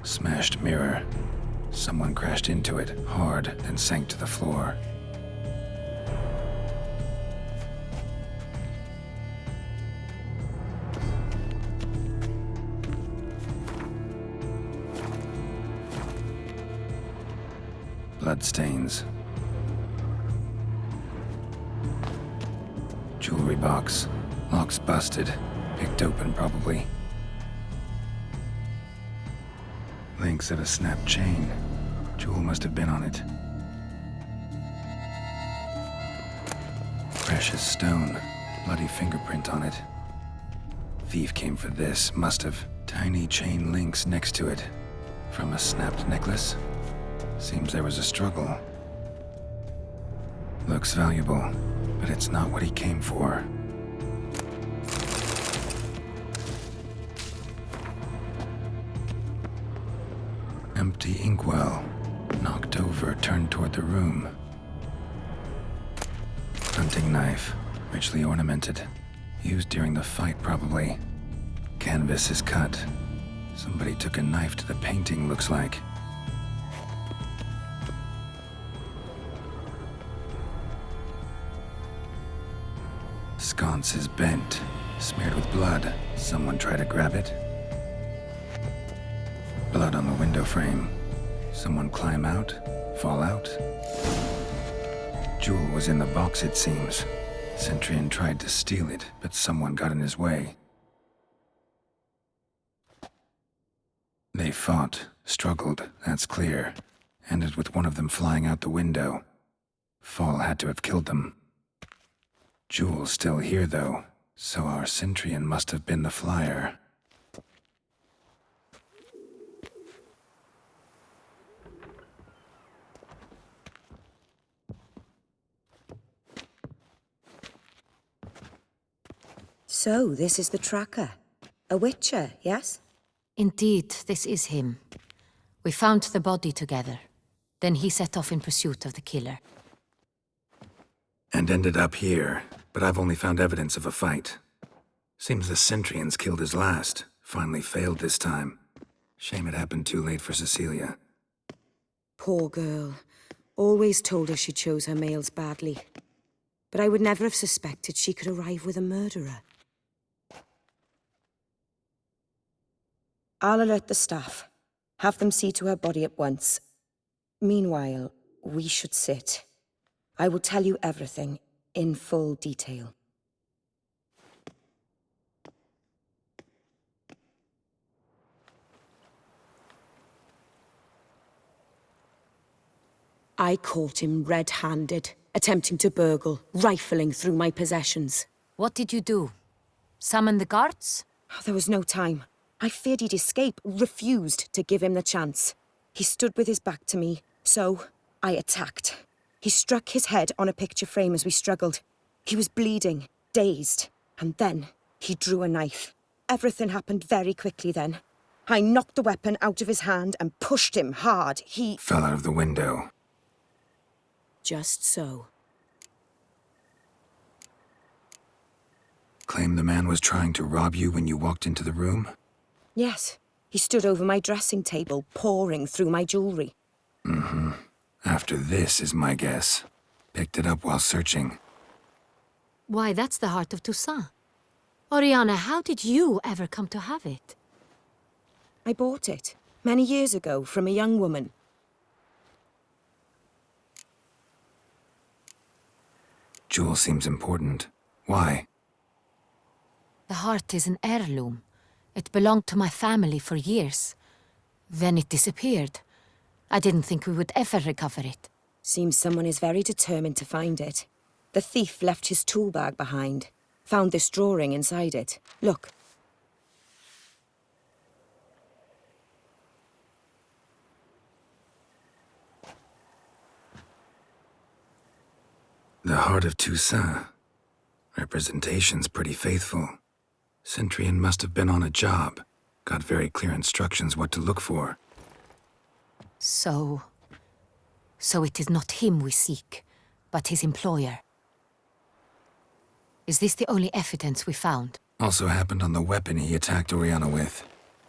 Smashed mirror. Someone crashed into it hard, then sank to the floor. Bloodstains. Jewelry box. Locks busted. Picked open, probably. Links of a snapped chain. Jewel must have been on it. Precious stone. Bloody fingerprint on it. Thief came for this, must have. Tiny chain links next to it. From a snapped necklace? Seems there was a struggle. Looks valuable, but it's not what he came for. Empty inkwell. Knocked over, turned toward the room. Hunting knife. Richly ornamented. Used during the fight, probably. Canvas is cut. Somebody took a knife to the painting, looks like. Sconce is bent. Smeared with blood. Someone tried to grab it. Blood on the window frame. Someone climb out? Fall out? Jewel was in the box, it seems. Centurion tried to steal it, but someone got in his way. They fought, struggled, that's clear. Ended with one of them flying out the window. Fall had to have killed them. Jewel's still here, though, so our Centurion must have been the flyer. So, this is the tracker. A witcher, yes? Indeed, this is him. We found the body together. Then he set off in pursuit of the killer. And ended up here, but I've only found evidence of a fight. Seems the Centurions killed his last. Finally failed this time. Shame it happened too late for Cecilia. Poor girl. Always told her she chose her males badly. But I would never have suspected she could arrive with a murderer. I'll alert the staff. Have them see to her body at once. Meanwhile, we should sit. I will tell you everything, in full detail. I caught him red-handed, attempting to burgle, rifling through my possessions. What did you do? Summon the guards? There was no time. I feared he'd escape, refused to give him the chance. He stood with his back to me, so I attacked. He struck his head on a picture frame as we struggled. He was bleeding, dazed, and then he drew a knife. Everything happened very quickly then. I knocked the weapon out of his hand and pushed him hard. He Fell out of the window. Just so. Claim the man was trying to rob you when you walked into the room? Yes. He stood over my dressing table, pouring through my jewelry. Mm-hmm. After this is my guess. Picked it up while searching. Why, that's the heart of Toussaint. Oriana, how did you ever come to have it? I bought it, many years ago, from a young woman. Jewel seems important. Why? The heart is an heirloom. It belonged to my family for years. Then it disappeared. I didn't think we would ever recover it. Seems someone is very determined to find it. The thief left his tool bag behind. Found this drawing inside it. Look. The heart of Toussaint. Representation's pretty faithful. Centurion must have been on a job. Got very clear instructions what to look for. So it is not him we seek, but his employer. Is this the only evidence we found? Also happened on the weapon he attacked Oriana with.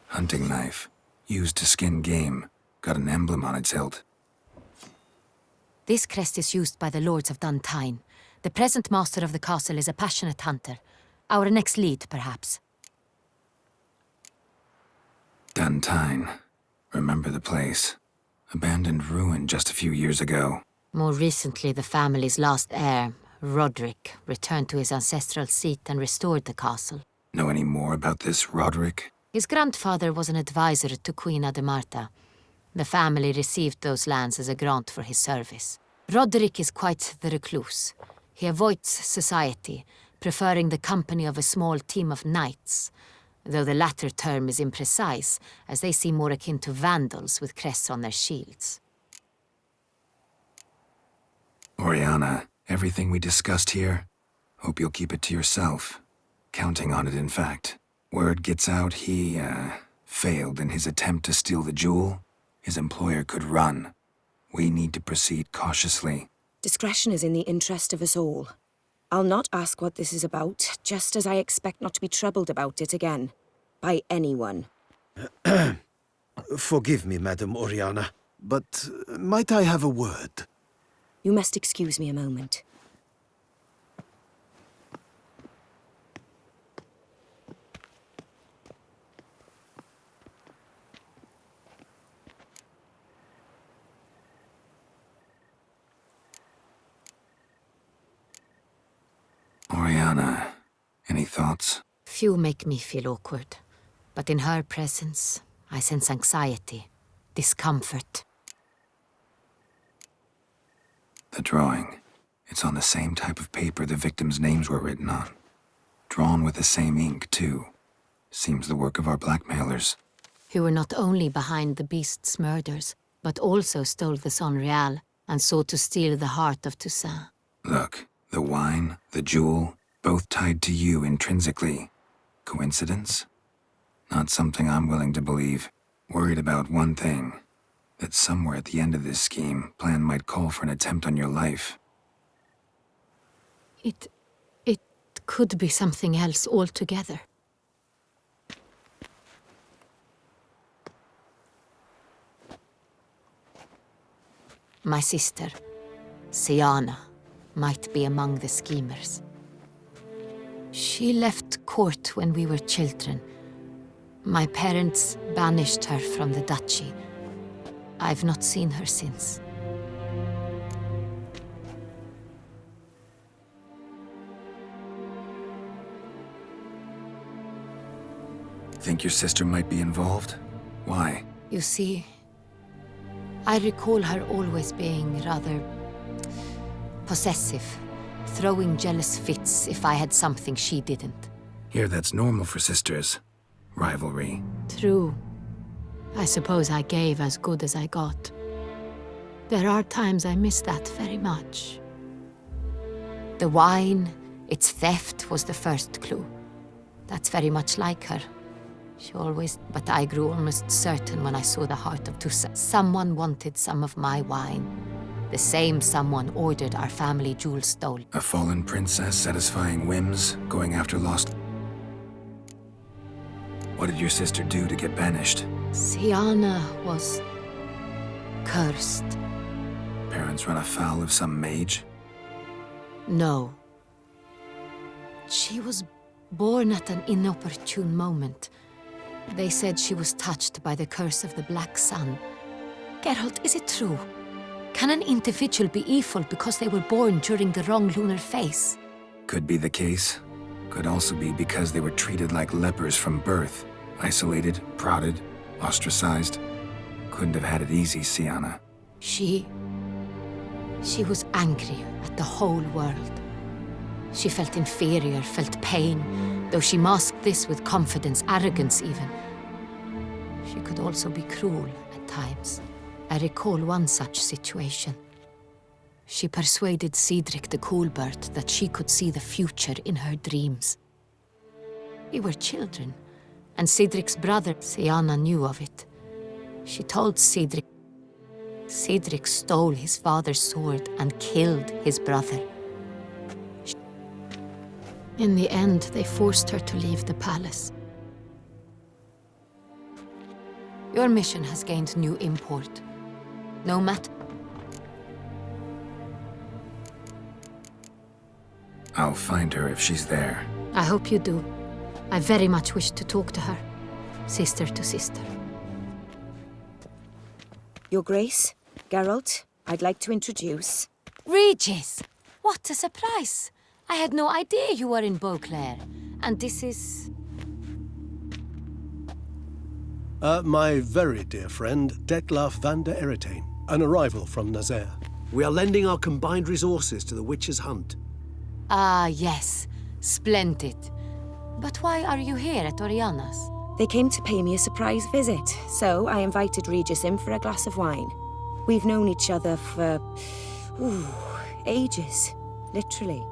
Hunting knife. Used to skin game. Got an emblem on its hilt. This crest is used by the Lords of Duntine. The present master of the castle is a passionate hunter. Our next lead, perhaps. Duntine. Remember the place. Abandoned ruin just a few years ago. More recently, the family's last heir, Roderick, returned to his ancestral seat and restored the castle. Know any more about this Roderick? His grandfather was an advisor to Queen Ademarta. The family received those lands as a grant for his service. Roderick is quite the recluse. He avoids society, preferring the company of a small team of knights, though the latter term is imprecise, as they seem more akin to vandals with crests on their shields. Oriana, everything we discussed here, hope you'll keep it to yourself. Counting on it, in fact. Word gets out he, failed in his attempt to steal the jewel. His employer could run. We need to proceed cautiously. Discretion is in the interest of us all. I'll not ask what this is about, just as I expect not to be troubled about it again. By anyone. Forgive me, Madam Oriana, but might I have a word? You must excuse me a moment. Oriana, any thoughts? Few make me feel awkward, but in her presence, I sense anxiety, discomfort. The drawing. It's on the same type of paper the victims' names were written on. Drawn with the same ink, too. Seems the work of our blackmailers. Who were not only behind the beast's murders, but also stole the Son Real and sought to steal the heart of Toussaint. Look, the wine, the jewel, both tied to you intrinsically. Coincidence? Not something I'm willing to believe. Worried about one thing. That somewhere at the end of this scheme, plan might call for an attempt on your life. It could be something else altogether. My sister, Siana, might be among the schemers. She left court when we were children. My parents banished her from the duchy. I've not seen her since. Think your sister might be involved? Why? You see, I recall her always being rather possessive, throwing jealous fits if I had something she didn't. Here, that's normal for sisters. Rivalry. True. I suppose I gave as good as I got. There are times I miss that very much. The wine, its theft, was the first clue. That's very much like her. She always... But I grew almost certain when I saw the heart of Toussaint. Someone wanted some of my wine. The same someone ordered our family jewels stolen. A fallen princess satisfying whims, going after lost... What did your sister do to get banished? Siana was... cursed. Parents run afoul of some mage? No. She was born at an inopportune moment. They said she was touched by the curse of the Black Sun. Geralt, is it true? Can an individual be evil because they were born during the wrong lunar phase? Could be the case. Could also be because they were treated like lepers from birth. Isolated, prodded, ostracized. Couldn't have had it easy, Siana. She was angry at the whole world. She felt inferior, felt pain, though she masked this with confidence, arrogance even. She could also be cruel at times. I recall one such situation. She persuaded Cedric the Coolbird that she could see the future in her dreams. We were children, and Cedric's brother, Siana, knew of it. She told Cedric. Cedric stole his father's sword and killed his brother. In the end, they forced her to leave the palace. Your mission has gained new import. No matter... I'll find her if she's there. I hope you do. I very much wish to talk to her. Sister to sister. Your Grace, Geralt, I'd like to introduce... Regis! What a surprise! I had no idea you were in Beauclair. And this is... My very dear friend, Detlaf van der Eretain, an arrival from Nazaire. We are lending our combined resources to the Witcher's hunt. Ah, yes. Splendid. But why are you here at Oriana's? They came to pay me a surprise visit, so I invited Regis in for a glass of wine. We've known each other for... ages. Literally.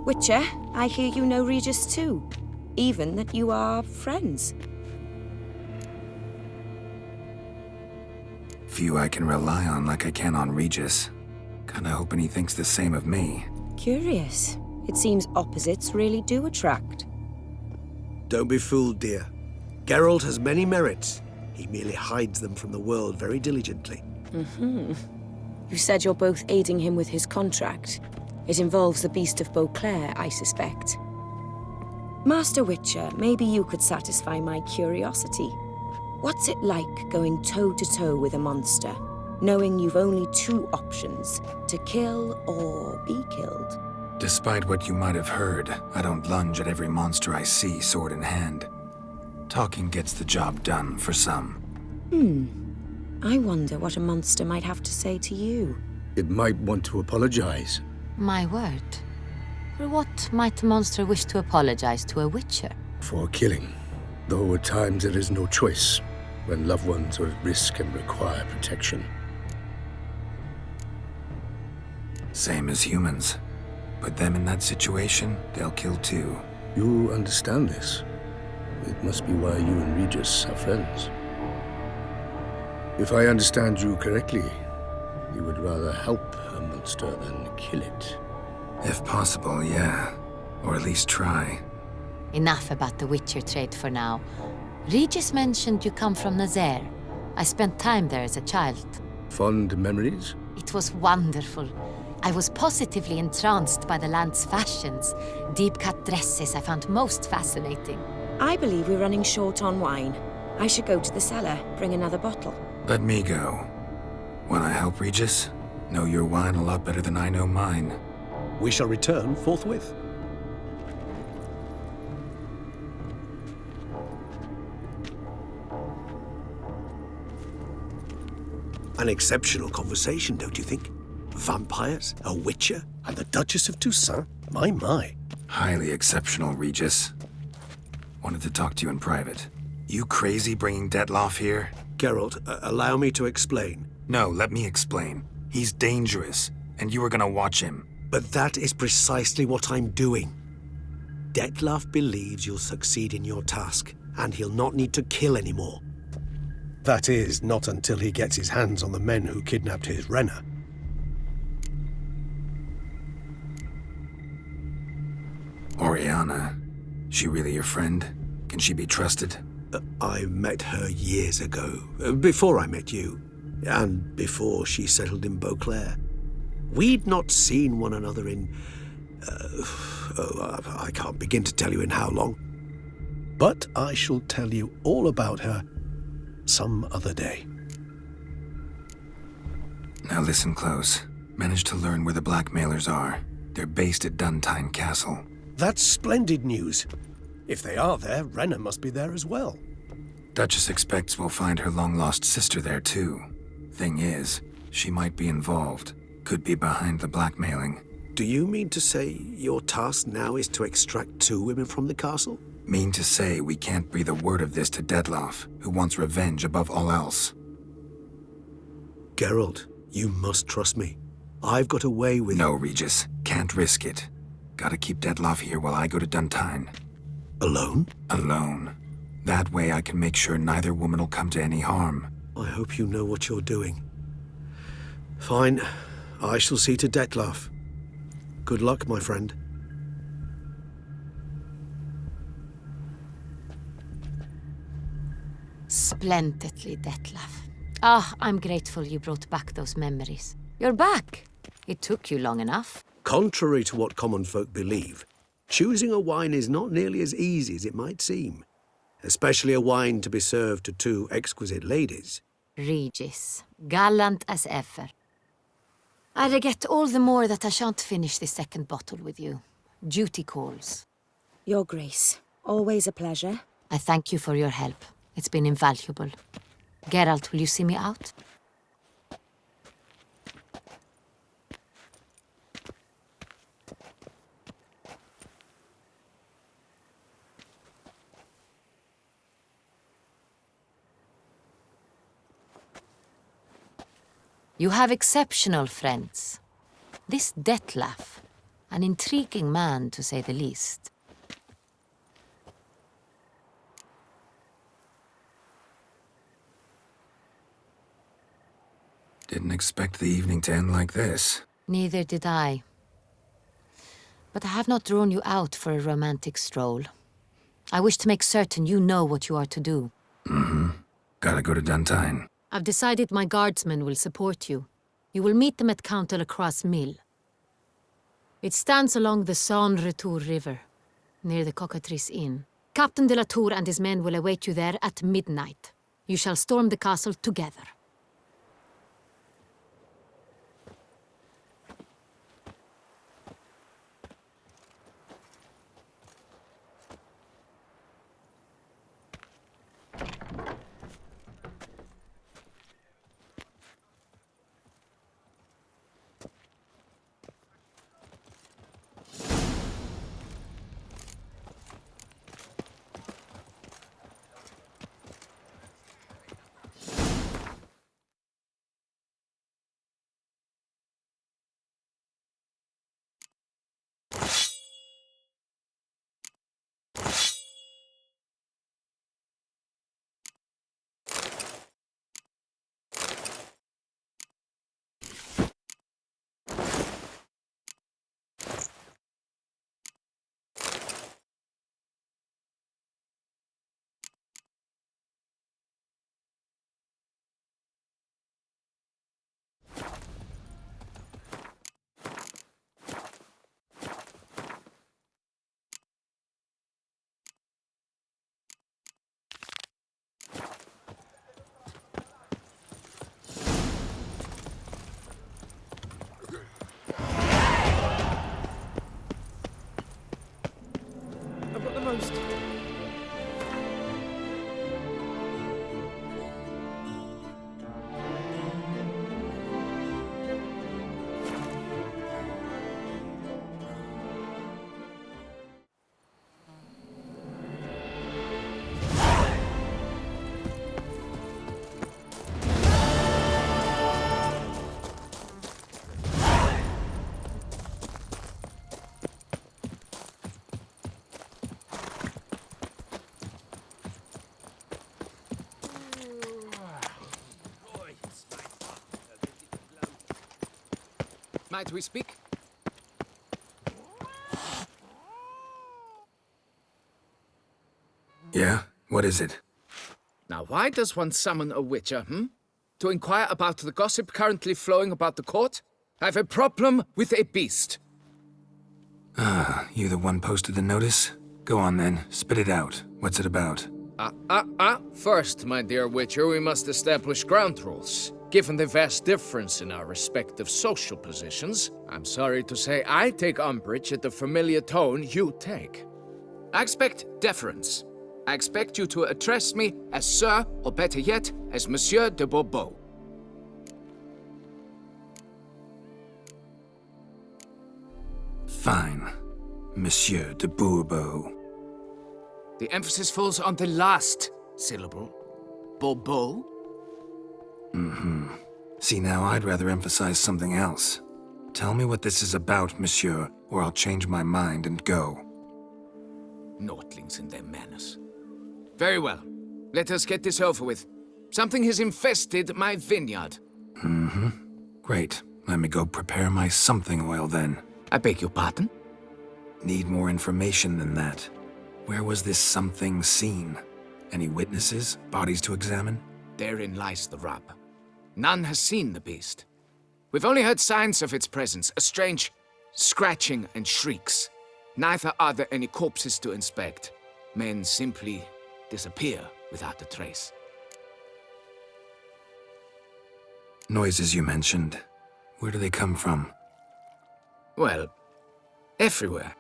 Witcher, I hear you know Regis too. Even that you are friends. Few I can rely on like I can on Regis. Kinda hoping he thinks the same of me. Curious. It seems opposites really do attract. Don't be fooled, dear. Geralt has many merits. He merely hides them from the world very diligently. You said you're both aiding him with his contract. It involves the Beast of Beauclair, I suspect. Master Witcher, maybe you could satisfy my curiosity. What's it like going toe-to-toe with a monster, knowing you've only two options, to kill or be killed? Despite what you might have heard, I don't lunge at every monster I see sword in hand. Talking gets the job done for some. I wonder what a monster might have to say to you. It might want to apologize. My word. For what might a monster wish to apologize to a Witcher? For killing. Though at times there is no choice, when loved ones are at risk and require protection. Same as humans. Put them in that situation, they'll kill too. You understand this. It must be why you and Regis are friends. If I understand you correctly, you would rather help a monster than kill it. If possible, yeah. Or at least try. Enough about the Witcher trade for now. Regis mentioned you come from Nazaire. I spent time there as a child. Fond memories? It was wonderful. I was positively entranced by the land's fashions. Deep-cut dresses I found most fascinating. I believe we're running short on wine. I should go to the cellar, bring another bottle. Let me go. Wanna help, Regis? Know your wine a lot better than I know mine. We shall return forthwith. An exceptional conversation, don't you think? Vampires, a witcher, and the Duchess of Toussaint? My. Highly exceptional, Regis. Wanted to talk to you in private. You crazy bringing Detlaf here? Geralt, allow me to explain. No, let me explain. He's dangerous, and you are gonna watch him. But that is precisely what I'm doing. Detlaf believes you'll succeed in your task, and he'll not need to kill anymore. That is, not until he gets his hands on the men who kidnapped his Renna. Oriana. She really your friend? Can she be trusted? I met her years ago, before I met you, and before she settled in Beauclair. We'd not seen one another in... I can't begin to tell you in how long. But I shall tell you all about her some other day. Now listen close. Managed to learn where the blackmailers are. They're based at Duntine Castle. That's splendid news. If they are there, Renna must be there as well. Duchess expects we'll find her long-lost sister there too. Thing is, she might be involved. Could be behind the blackmailing. Do you mean to say your task now is to extract 2 women from the castle? Mean to say we can't breathe a word of this to Detlaf, who wants revenge above all else. Geralt, you must trust me. I've got a way with... No, Regis. Can't risk it. Gotta keep Detlaf here while I go to Duntine. Alone? Alone. That way I can make sure neither woman will come to any harm. I hope you know what you're doing. Fine. I shall see to Detlaf. Good luck, my friend. Splendidly, Detlef. Ah, I'm grateful you brought back those memories. You're back. It took you long enough. Contrary to what common folk believe, choosing a wine is not nearly as easy as it might seem, especially a wine to be served to two exquisite ladies. Regis, gallant as ever. I regret all the more that I shan't finish the second bottle with you. Duty calls. Your Grace, always a pleasure. I thank you for your help. It's been invaluable. Geralt, will you see me out? You have exceptional friends. This Detlef, an intriguing man to say the least. Didn't expect the evening to end like this. Neither did I. But I have not drawn you out for a romantic stroll. I wish to make certain you know what you are to do. Gotta go to Duntine. I've decided my guardsmen will support you. You will meet them at Count de la Croix's mill. It stands along the Saône-Retour River, near the Cockatrice Inn. Captain de la Tour and his men will await you there at midnight. You shall storm the castle together. I've got the most. Might we speak? Yeah? What is it? Now, why does one summon a witcher, To inquire about the gossip currently flowing about the court? I have a problem with a beast. You the one posted the notice? Go on then, spit it out. What's it about? First, my dear witcher, we must establish ground rules. Given the vast difference in our respective social positions, I'm sorry to say I take umbrage at the familiar tone you take. I expect deference. I expect you to address me as Sir, or better yet, as Monsieur de Bourbeau. Fine. Monsieur de Bourbeau. The emphasis falls on the last syllable. Bourbeau? See, now I'd rather emphasize something else. Tell me what this is about, monsieur, or I'll change my mind and go. Naughtlings and their manners. Very well. Let us get this over with. Something has infested my vineyard. Great. Let me go prepare my something oil then. I beg your pardon? Need more information than that. Where was this something seen? Any witnesses? Bodies to examine? Therein lies the rub. None has seen the beast. We've only heard signs of its presence, a strange scratching and shrieks. Neither are there any corpses to inspect. Men simply disappear without a trace. Noises you mentioned. Where do they come from? Well, everywhere.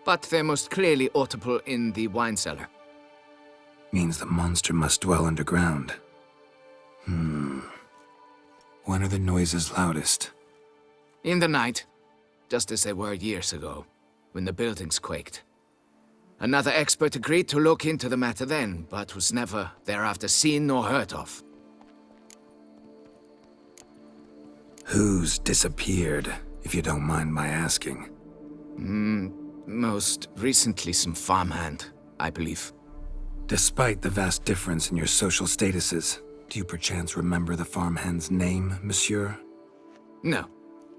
But they're most clearly audible in the wine cellar. Means the monster must dwell underground. When are the noises loudest? In the night, just as they were years ago, when the buildings quaked. Another expert agreed to look into the matter then, but was never thereafter seen nor heard of. Who's disappeared, if you don't mind my asking? Most recently some farmhand, I believe. Despite the vast difference in your social statuses, do you perchance remember the farmhand's name, monsieur? No.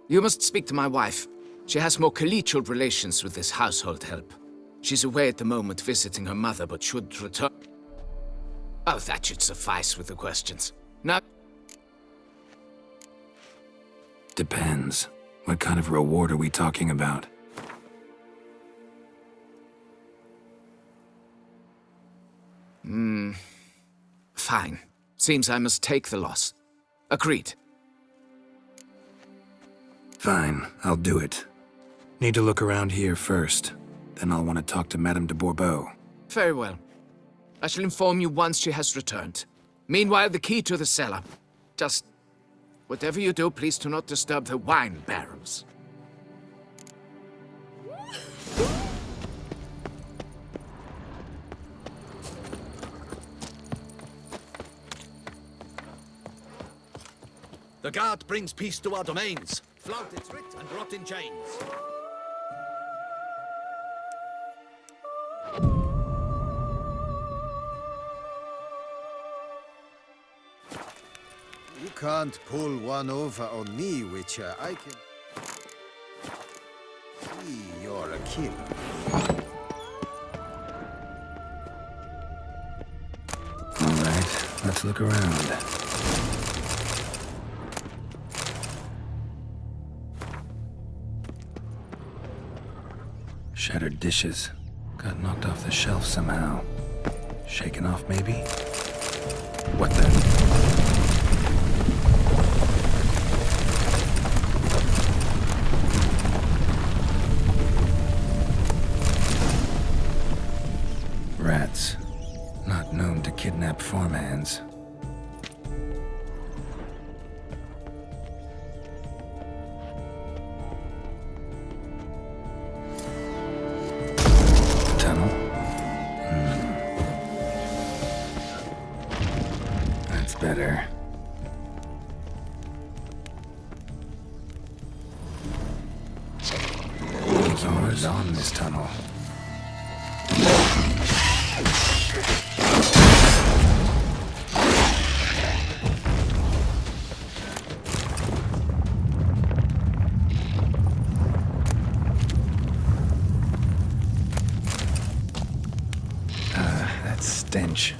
You must speak to my wife. She has more collegial relations with this household help. She's away at the moment visiting her mother, but should return... Oh, that should suffice with the questions. Now... Depends. What kind of reward are we talking about? Fine. Seems I must take the loss. Agreed. Fine, I'll do it. Need to look around here first. Then I'll want to talk to Madame de Bourbeau. Very well. I shall inform you once she has returned. Meanwhile, the key to the cellar. Just... whatever you do, please do not disturb the wine barrels. The guard brings peace to our domains. Flout its writ and rot in chains. You can't pull one over on me, Witcher. I can... see you're a killer. All right, let's look around. Shattered dishes. Got knocked off the shelf somehow. Shaken off, maybe? What the... Rats. Not known to kidnap farmhands. Tunnel? That's better. Someone's on this tunnel. That stench.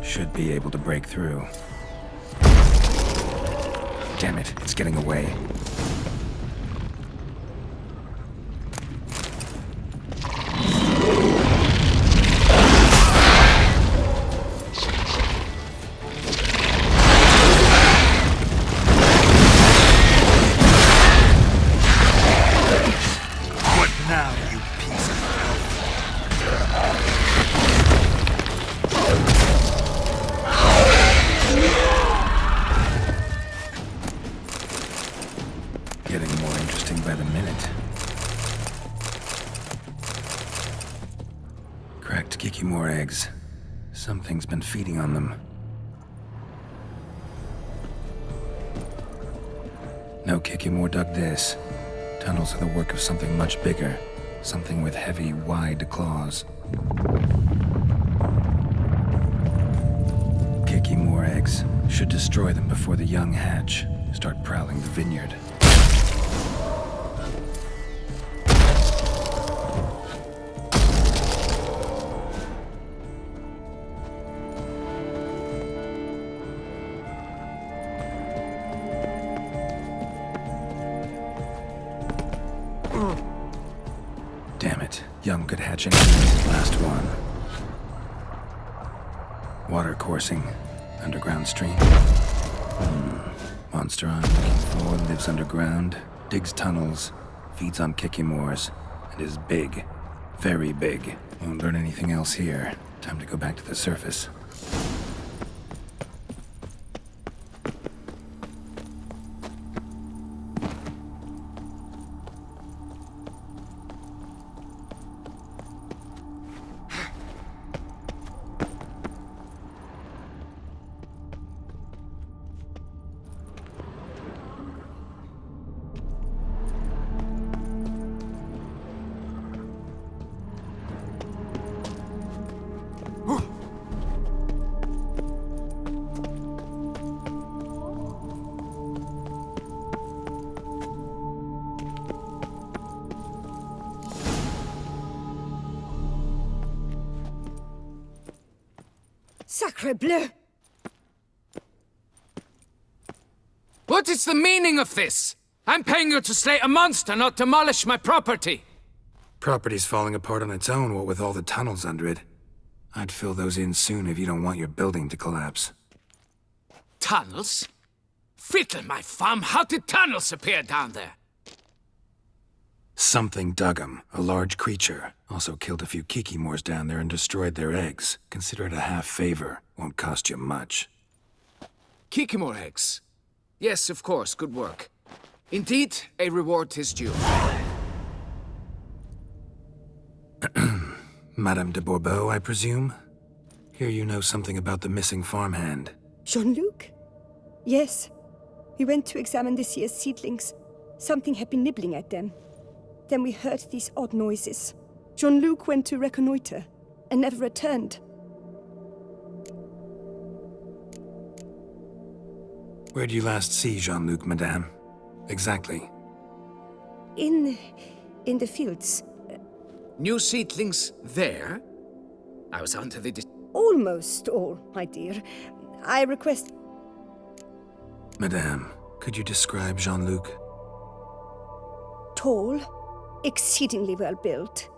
Should be able to break through. Damn it, it's getting away. Kikimore eggs. Something's been feeding on them. No Kikimore dug this. Tunnels are the work of something much bigger. Something with heavy, wide claws. Kikimore eggs should destroy them before the young hatch. Start prowling the vineyard. Damn it. Young could hatch any minute. Last one. Water coursing. Underground stream. Monster I'm looking for lives underground, digs tunnels, feeds on Kikimores, and is big. Very big. Won't learn anything else here. Time to go back to the surface. Sacre bleu! What is the meaning of this? I'm paying you to slay a monster, not demolish my property. Property's falling apart on its own, what with all the tunnels under it. I'd fill those in soon if you don't want your building to collapse. Tunnels? Fiddle my thumb, how did tunnels appear down there? Something dug 'em. A large creature. Also killed a few Kikimores down there and destroyed their eggs. Consider it a half favor. Won't cost you much. Kikimore eggs. Yes, of course, good work. Indeed, a reward is due. Madame de Bourbeau, I presume? Hear you know something about the missing farmhand. Jean-Luc? Yes. We went to examine this year's seedlings. Something had been nibbling at them. Then we heard these odd noises. Jean-Luc went to reconnoiter and never returned. Where'd you last see Jean-Luc, madame? Exactly. In the fields. New seedlings there? I was under the... Almost all, my dear. I request... Madame, could you describe Jean-Luc? Tall, exceedingly well built,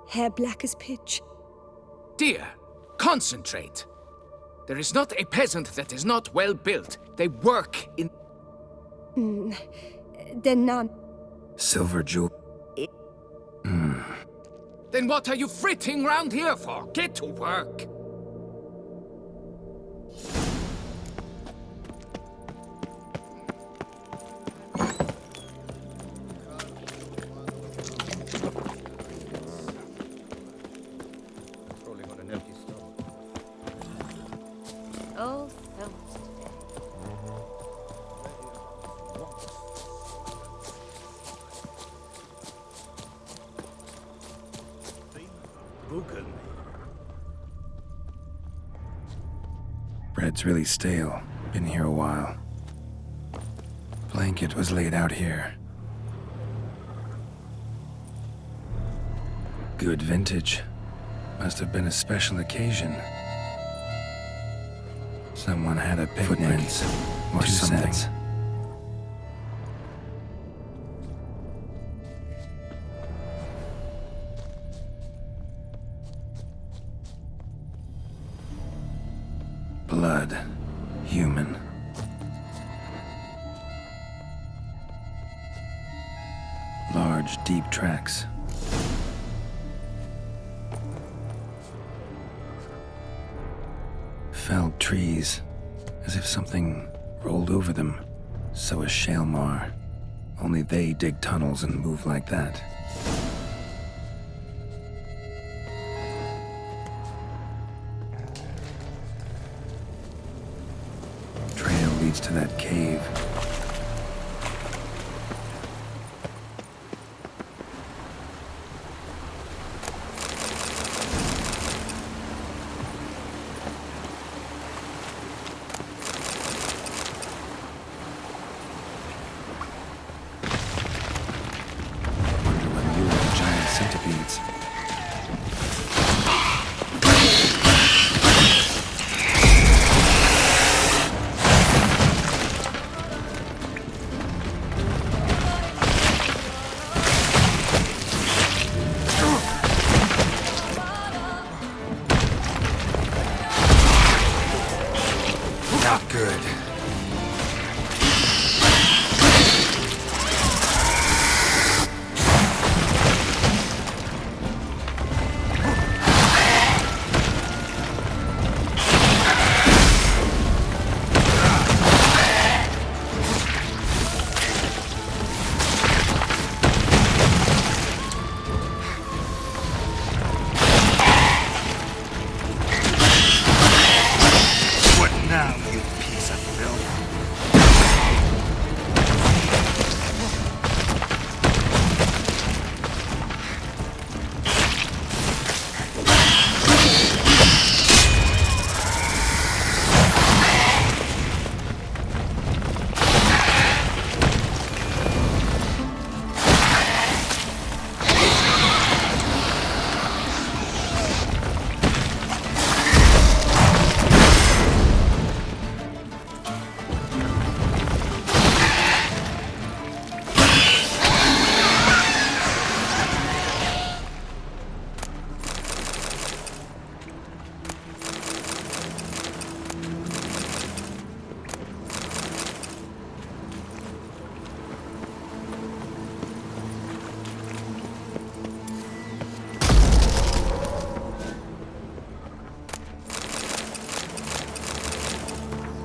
hair black as pitch. Dear, concentrate. There is not a peasant that is not well built. They work in... Then none. Silver jewel. Then what are you fritting round here for? Get to work. Oh, Bread's really stale. Been here a while. Blanket was laid out here. Good vintage. Must have been a special occasion. Someone had a picnic. Footprints. Or something. Blood. Human. Large, deep tracks. Felled trees, as if something rolled over them. So is Shalmar. Only they dig tunnels and move like that. entrance to that cave. Wonder what lured the giant centipedes. Not good. What now, you piece of filth?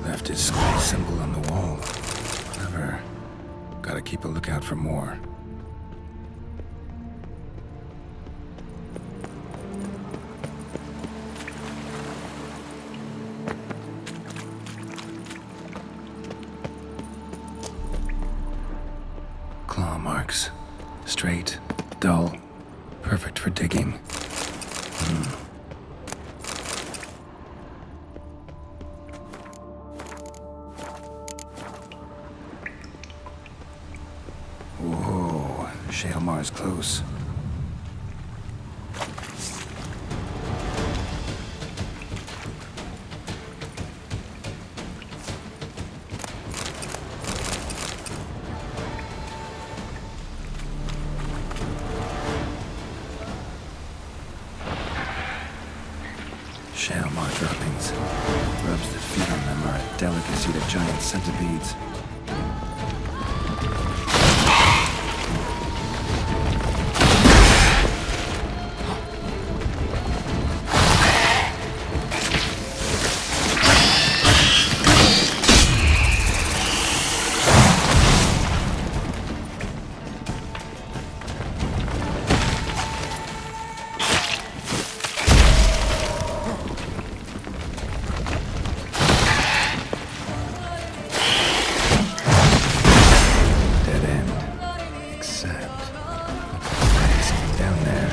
Left his skull symbol on the wall. Clever. Gotta keep a lookout for more. Claw marks. Straight, dull, perfect for digging. Whoa, Shaelmar's close. Shaelmar droppings. Grubs that feed on them are a delicacy to giant centipedes. Dead end. Except... something down there.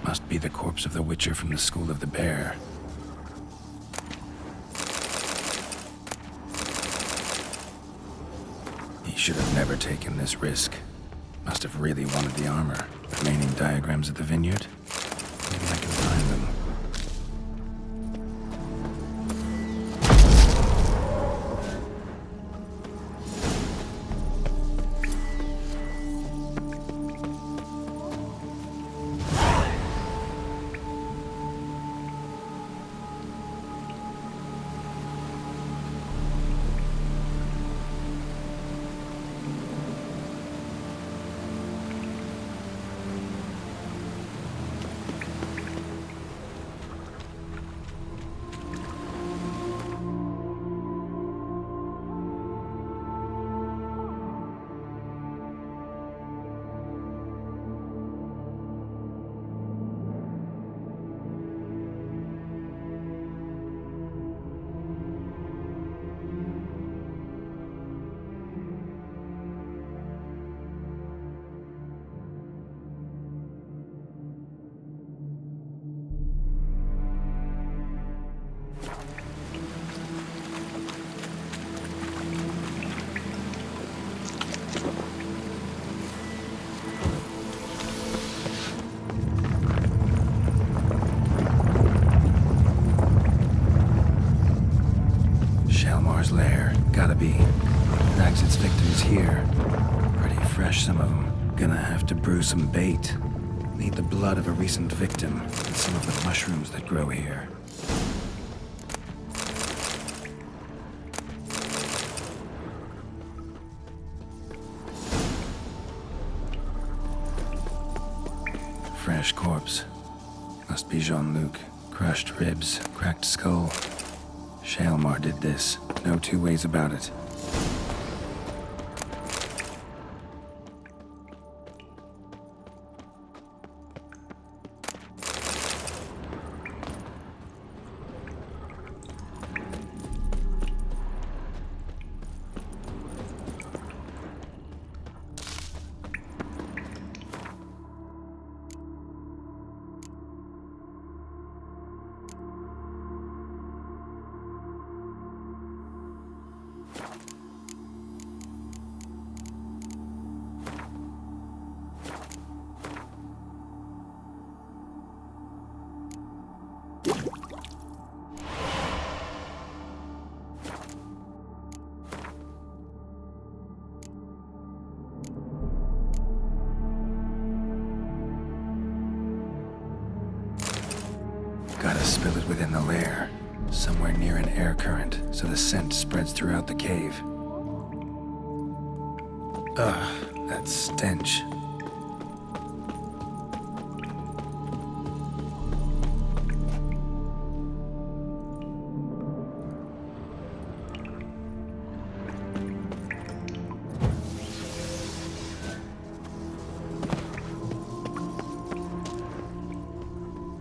Must be the corpse of the Witcher from the School of the Bear. He should have never taken this risk. Must have really wanted the armor. Remaining diagrams of the vineyard? Maybe I can find them. Enough to brew some bait. Need the blood of a recent victim and some of the mushrooms that grow here. Fresh corpse. Must be Jean-Luc. Crushed ribs, cracked skull. Shalmar did this. No two ways about it. Gotta spill it within the lair, somewhere near an air current, so the scent spreads throughout the cave. Ugh, that stench.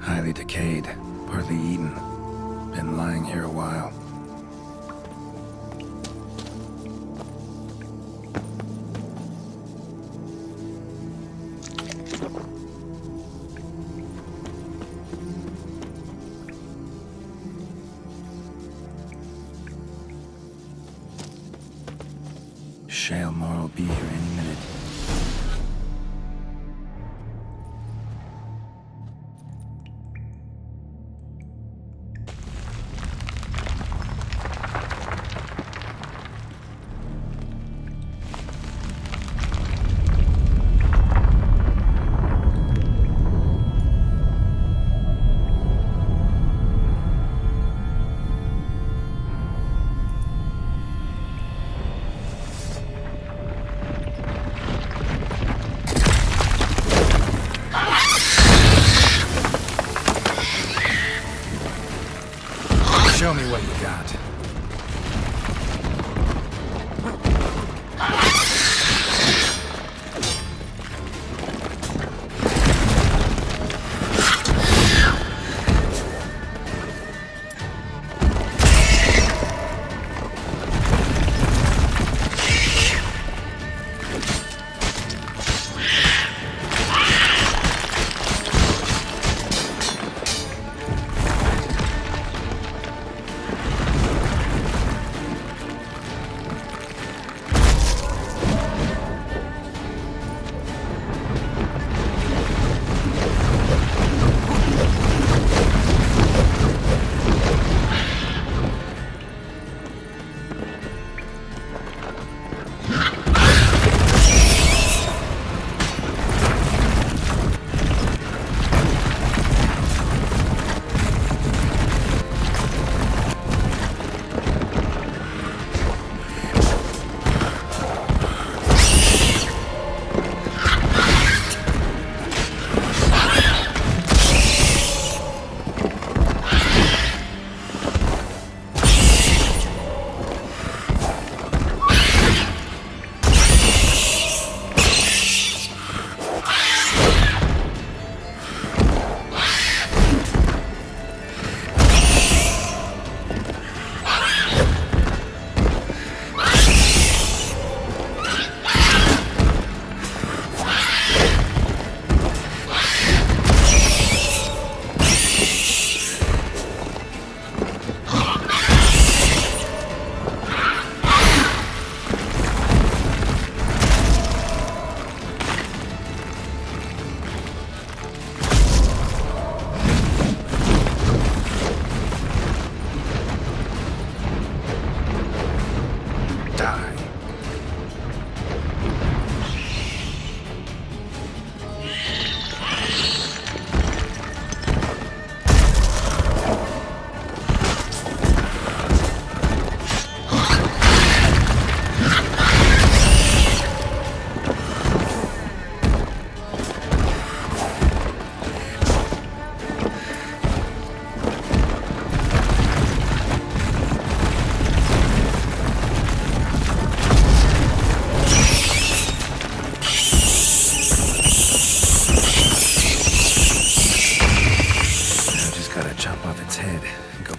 Highly decayed, partly eaten. Been lying here a while. Shalmar will be here any minute.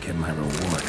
get my reward.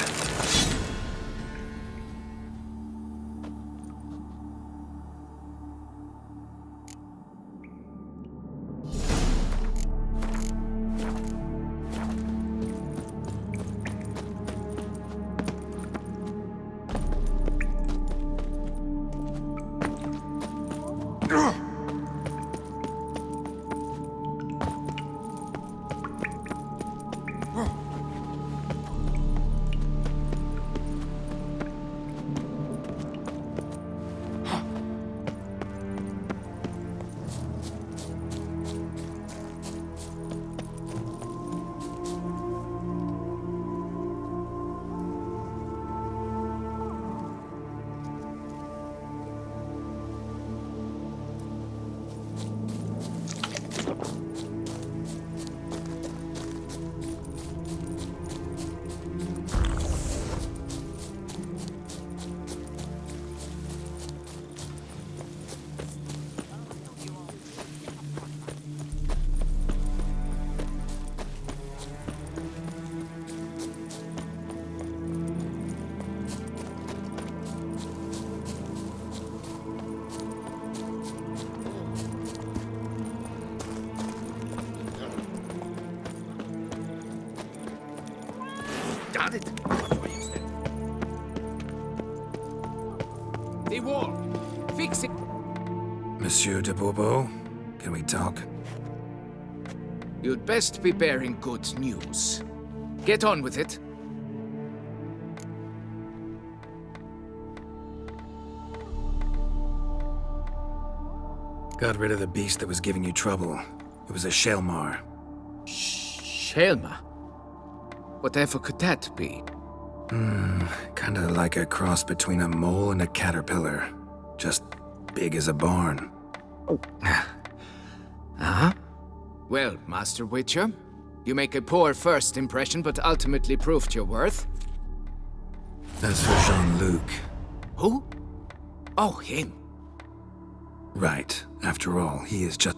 Got it. The wall. Fix it. Monsieur de Bourbeau, can we talk? You'd best be bearing good news. Get on with it. Got rid of the beast that was giving you trouble. It was a Shelmar. Shelma? Whatever could that be? Kinda like a cross between a mole and a caterpillar. Just big as a barn. Uh-huh. Well, Master Witcher, you make a poor first impression, but ultimately proved your worth. As for Jean-Luc, Who? Oh, him. right. After all, he is just